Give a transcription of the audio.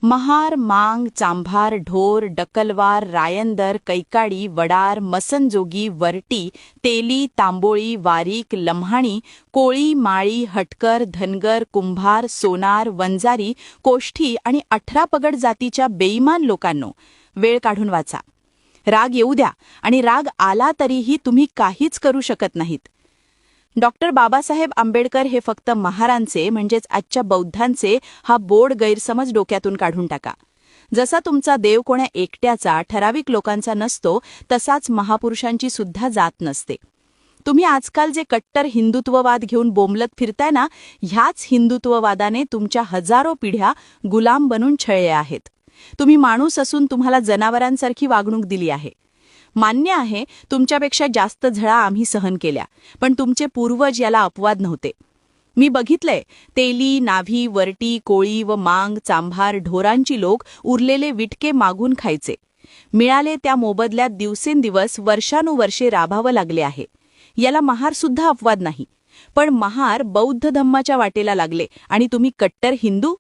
महार, मांग, चांभार, ढोर, डकलवार, रायंदर, कैकाडी, वडार, मसनजोगी, वरटी, तेली, तांबोळी, वारीक, लम्हाणी, कोळी, माळी, हटकर, धनगर, कुंभार, सोनार, वंजारी, कोष्ठी आणि 18 पगड जातीच्या बेईमान लोकांनो, वेळ काढून वाचा. राग येऊ द्या, आणि राग आला तरीही तुम्ही काहीच करू शकत नाहीत. डॉक्टर बाबासाहेब आंबेडकर हे फक्त महारांचे म्हणजेच आजच्या बौद्धांचे हा बोड गैरसमज डोक्यातून काढून टाका. जसा तुमचा देव कोण्या एकट्याचा ठराविक लोकांचा नसतो, तसाच महापुरुषांची सुद्धा जात नसते. तुम्ही आजकाल जे कट्टर हिंदुत्ववाद घेऊन बोंबलत फिरताय ना, ह्याच हिंदुत्ववादाने तुमच्या हजारो पिढ्या गुलाम बनून छळले आहेत. तुम्ही माणूस असून तुम्हाला जनावरांसारखी वागणूक दिली आहे. मान्य आहे, तुमच्यापेक्षा जास्त झळा आम्ही सहन केल्या, पण तुमचे पूर्वज याला अपवाद नव्हते. मी बघितलंय, तेली, नाभी, वरटी, कोळी व मांग, चांभार, ढोरांची लोक उरलेले विटके मागून खायचे. मिळाले त्या मोबदल्यात दिवसेंदिवस वर्षानुवर्षे राबावं लागले आहे. याला महारसुद्धा अपवाद नाही. पण महार बौद्ध धम्माच्या वाटेला लागले आणि तुम्ही कट्टर हिंदू